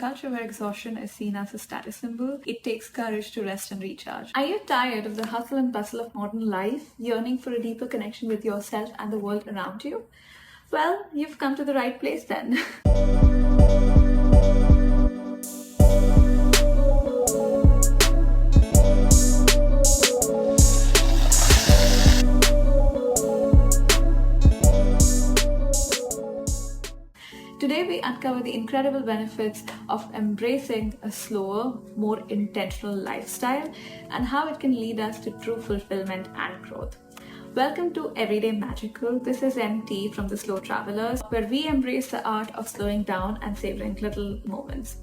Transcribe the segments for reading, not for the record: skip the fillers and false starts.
culture where exhaustion is seen as a status symbol, it takes courage to rest and recharge. Are you tired of the hustle and bustle of modern life, yearning for a deeper connection with yourself and the world around you? Well, you've come to the right place then. Today, we uncover the incredible benefits of embracing a slower, more intentional lifestyle and how it can lead us to true fulfillment and growth. Welcome to Everyday Magical. This is MT from the Slow Travelers, where we embrace the art of slowing down and savoring little moments.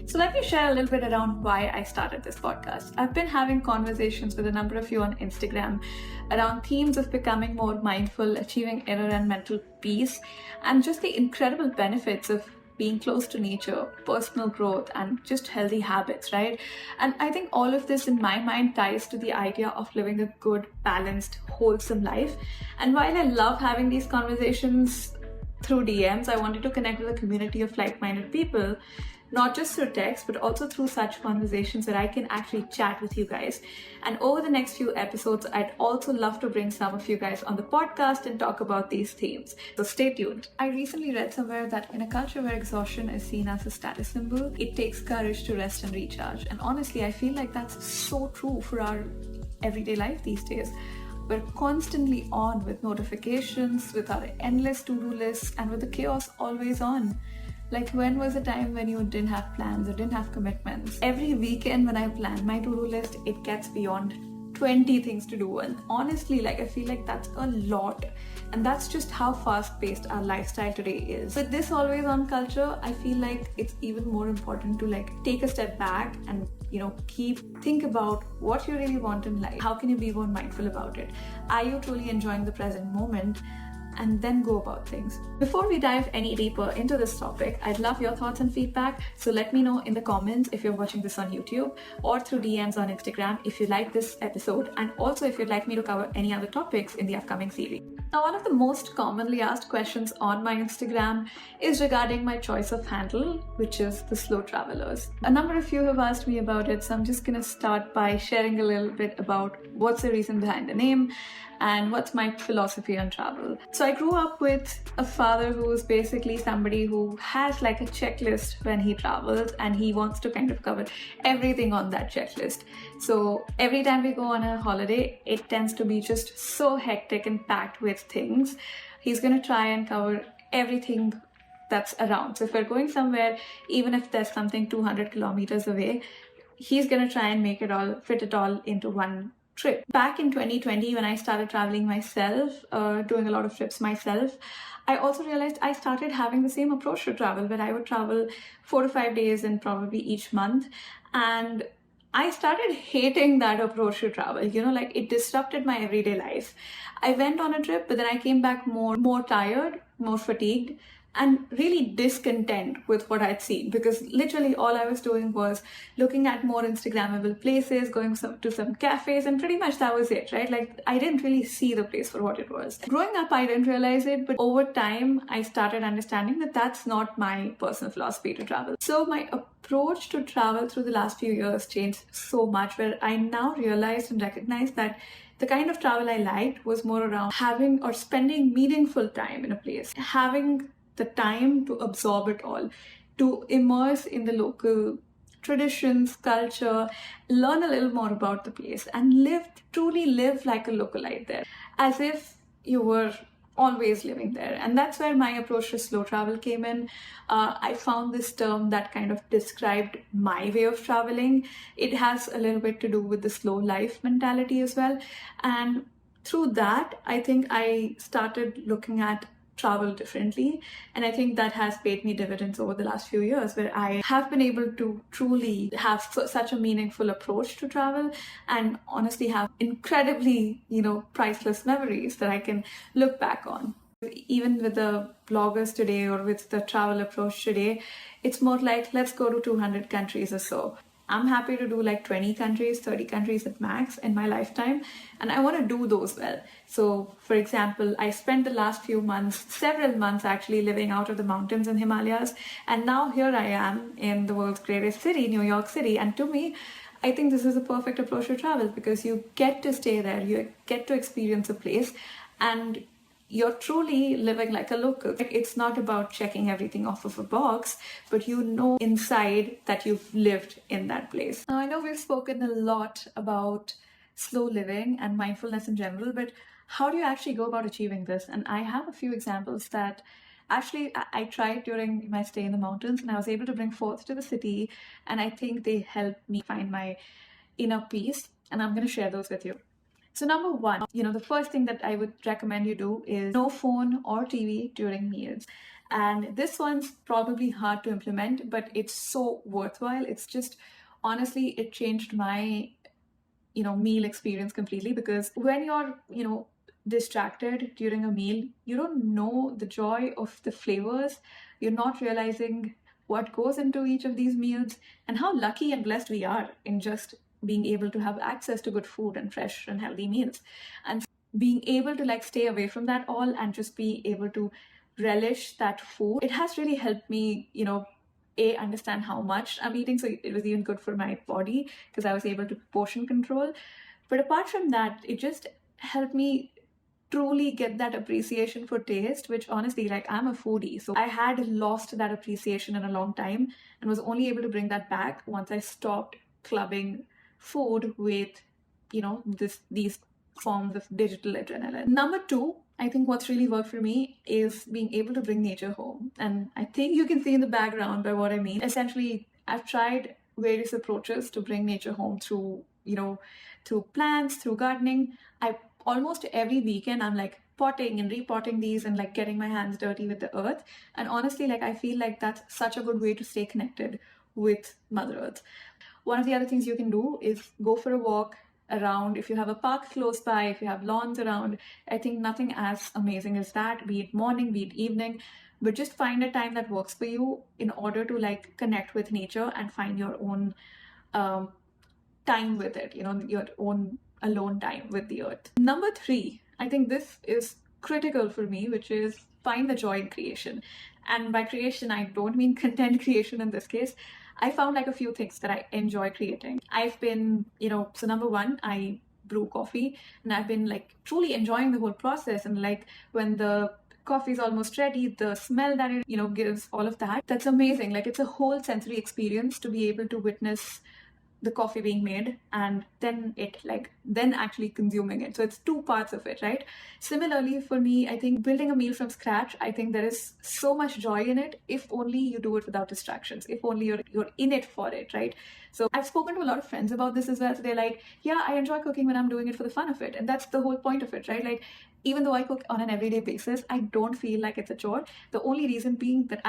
So let me share a little bit around why I started this podcast. I've been having conversations with a number of you on Instagram around themes of becoming more mindful, achieving inner and mental peace, and just the incredible benefits of being close to nature, personal growth, and just healthy habits, right? And I think all of this in my mind ties to the idea of living a good, balanced, wholesome life. And while I love having these conversations through DMs, I wanted to connect with a community of like-minded people, not just through text, but also through such conversations that I can actually chat with you guys. And over the next few episodes, I'd also love to bring some of you guys on the podcast and talk about these themes. So stay tuned. I recently read somewhere that in a culture where exhaustion is seen as a status symbol, it takes courage to rest and recharge. And honestly, I feel like that's so true for our everyday life these days. We're constantly on with notifications, with our endless to-do lists, and with the chaos always on. Like, when was a time when you didn't have plans or didn't have commitments? Every weekend when I plan my to-do list, it gets beyond 20 things to do. And honestly, I feel like that's a lot. And that's just how fast-paced our lifestyle today is. With this always on culture, I feel like it's even more important to take a step back and think about what you really want in life. How can you be more mindful about it? Are you truly enjoying the present moment? And then go about things. Before we dive any deeper into this topic, I'd love your thoughts and feedback. So let me know in the comments if you're watching this on YouTube or through DMs on Instagram if you like this episode, and also if you'd like me to cover any other topics in the upcoming series. Now, one of the most commonly asked questions on my Instagram is regarding my choice of handle, which is the Slow Travelers. A number of you have asked me about it, so I'm just gonna start by sharing a little bit about what's the reason behind the name and what's my philosophy on travel. So I grew up with a father who was basically somebody who has a checklist when he travels, and he wants to kind of cover everything on that checklist. So every time we go on a holiday, it tends to be just so hectic and packed with things. He's gonna try and cover everything that's around. So if we're going somewhere, even if there's something 200 kilometers away, he's gonna try and fit it all into one trip. Back in 2020, when I started traveling myself, doing a lot of trips myself, I also realized I started having the same approach to travel, where I would travel 4 to 5 days and probably each month. And I started hating that approach to travel. It disrupted my everyday life. I went on a trip, but then I came back more tired, more fatigued, and really discontent with what I'd seen, because literally all I was doing was looking at more Instagrammable places, going to some cafes, and pretty much that was it, right? I didn't really see the place for what it was. Growing up, I didn't realize it, but over time, I started understanding that that's not my personal philosophy to travel. So my approach to travel through the last few years changed so much, where I now realized and recognized that the kind of travel I liked was more around having or spending meaningful time in a place, having the time to absorb it all, to immerse in the local traditions, culture, learn a little more about the place, and truly live like a localite there, as if you were always living there. And that's where my approach to slow travel came in. I found this term that kind of described my way of traveling. It has a little bit to do with the slow life mentality as well. And through that, I think I started looking at travel differently, and I think that has paid me dividends over the last few years, where I have been able to truly have such a meaningful approach to travel, and honestly have incredibly priceless memories that I can look back on. Even with the bloggers today, or with the travel approach today, it's more like, let's go to 200 countries or so. I'm happy to do like 20 countries, 30 countries at max in my lifetime, and I want to do those well. So, for example, I spent the last few months, several months actually, living out of the mountains in Himalayas, and now here I am in the world's greatest city, New York City. And to me, I think this is a perfect approach to travel because you get to stay there, you get to experience a place, and you're truly living like a local. It's not about checking everything off of a box, but you know inside that you've lived in that place. Now, I know we've spoken a lot about slow living and mindfulness in general, but how do you actually go about achieving this? And I have a few examples that actually I tried during my stay in the mountains, and I was able to bring forth to the city, and I think they helped me find my inner peace, and I'm going to share those with you. So number one, the first thing that I would recommend you do is no phone or TV during meals. And this one's probably hard to implement, but it's so worthwhile. It's just, honestly, it changed my, meal experience completely, because when you're, distracted during a meal, you don't know the joy of the flavors. You're not realizing what goes into each of these meals and how lucky and blessed we are in just being able to have access to good food and fresh and healthy meals, and being able to like stay away from that all and just be able to relish that food. It has really helped me, understand how much I'm eating, so it was even good for my body because I was able to portion control. But apart from that, it just helped me truly get that appreciation for taste, which honestly, like, I'm a foodie, so I had lost that appreciation in a long time and was only able to bring that back once I stopped clubbing food with, these forms of digital adrenaline. Number two, I think what's really worked for me is being able to bring nature home. And I think you can see in the background by what I mean. Essentially, I've tried various approaches to bring nature home through, through plants, through gardening. I almost every weekend I'm like potting and repotting these and like getting my hands dirty with the earth. And honestly, like, I feel like that's such a good way to stay connected with Mother Earth. One of the other things you can do is go for a walk around. If you have a park close by, if you have lawns around, I think nothing as amazing as that, be it morning, be it evening. But just find a time that works for you in order to like connect with nature and find your own time with it, your own alone time with the earth. Number three, I think this is critical for me, which is find the joy in creation. And by creation, I don't mean content creation in this case. I found like a few things that I enjoy creating. I've been, so number one, I brew coffee, and I've been like truly enjoying the whole process. And like when the coffee is almost ready, the smell that it, gives, all of that, that's amazing. Like, it's a whole sensory experience to be able to witness the coffee being made and then actually consuming it. So it's two parts of it, right? Similarly, for me, I think building a meal from scratch, I think there is so much joy in it if only you do it without distractions, if only you're in it for it, right? So I've spoken to a lot of friends about this as well. So they're like, yeah, I enjoy cooking when I'm doing it for the fun of it. And that's the whole point of it, right? Like, even though I cook on an everyday basis, I don't feel like it's a chore. The only reason being that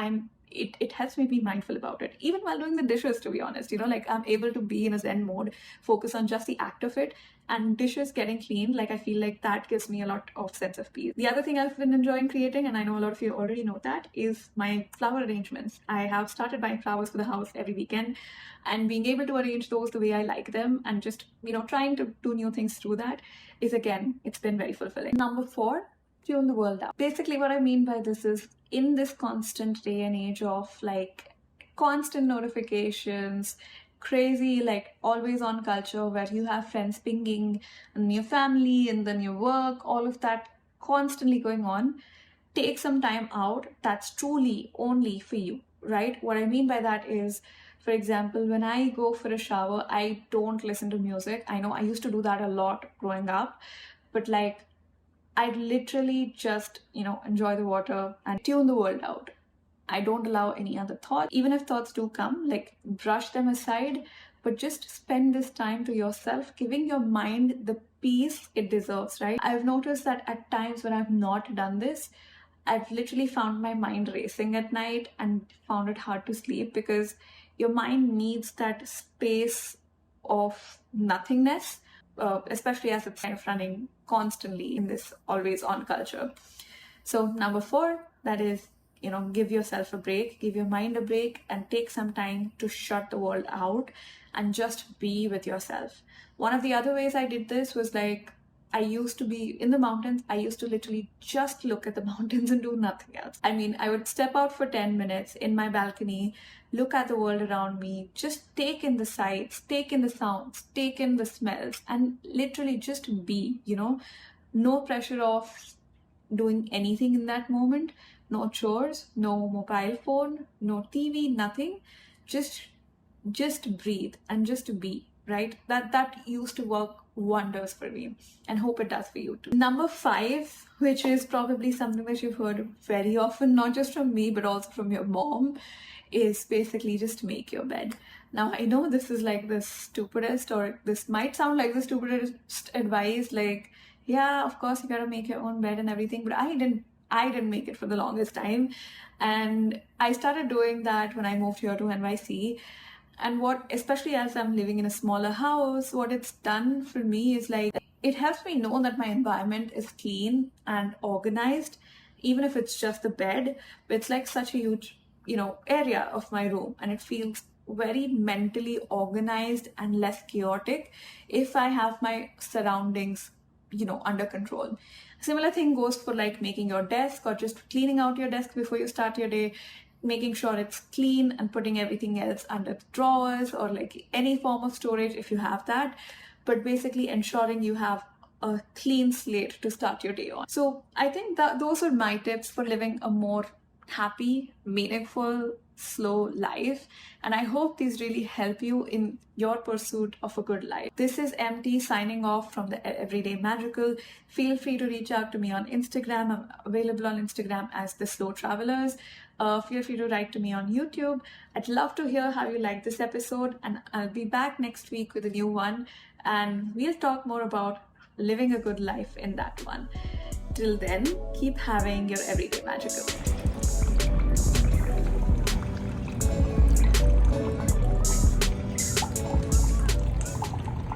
it helps me be mindful about it, even while doing the dishes, to be honest. Like, I'm able to be in a zen mode, focus on just the act of it, and dishes getting clean, like, I feel like that gives me a lot of sense of peace. The other thing I've been enjoying creating, and I know a lot of you already know that, is my flower arrangements. I have started buying flowers for the house every weekend, and being able to arrange those the way I like them, and just trying to do new things through that, is, again, it's been very fulfilling. Number four, tune the world out. Basically, what I mean by this is, in this constant day and age of like constant notifications, crazy, like, always on culture, where you have friends pinging and your family and then your work, all of that constantly going on, take some time out that's truly only for you, right? What I mean by that is, for example, when I go for a shower, I don't listen to music. I know I used to do that a lot growing up, but like, I'd literally just, enjoy the water and tune the world out. I don't allow any other thoughts. Even if thoughts do come, like, brush them aside, but just spend this time to yourself, giving your mind the peace it deserves, right? I've noticed that at times when I've not done this, I've literally found my mind racing at night and found it hard to sleep, because your mind needs that space of nothingness, especially as it's kind of running constantly in this always on culture. So number four, that is give yourself a break, give your mind a break, and take some time to shut the world out and just be with yourself. One of the other ways I did this was like, I used to be in the mountains. I used to literally just look at the mountains and do nothing else. I mean, I would step out for 10 minutes in my balcony, look at the world around me, just take in the sights, take in the sounds, take in the smells, and literally just be, no pressure of doing anything in that moment, no chores, no mobile phone, no TV, nothing. Just breathe and just be, right? That used to work wonders for me, and hope it does for you too. Number 5, which is probably something that you've heard very often, not just from me but also from your mom, is basically just make your bed. Now I know this is like the stupidest, or this might sound like the stupidest advice, like, yeah, of course you gotta make your own bed and everything, but I didn't make it for the longest time. And I started doing that when I moved here to NYC. And what, especially as I'm living in a smaller house, what it's done for me is like, it helps me know that my environment is clean and organized, even if it's just the bed. But it's like such a huge, area of my room, and it feels very mentally organized and less chaotic if I have my surroundings, under control. Similar thing goes for like making your desk or just cleaning out your desk before you start your day, making sure it's clean and putting everything else under the drawers or like any form of storage if you have that. But basically ensuring you have a clean slate to start your day on. So I think that those are my tips for living a more happy, meaningful, slow life. And I hope these really help you in your pursuit of a good life. This is MT signing off from the Everyday Magical. Feel free to reach out to me on Instagram. I'm available on Instagram as The Slow Travelers. Feel free to write to me on YouTube. I'd love to hear how you like this episode, and I'll be back next week with a new one, and we'll talk more about living a good life in that one. Till then, keep having your everyday magical.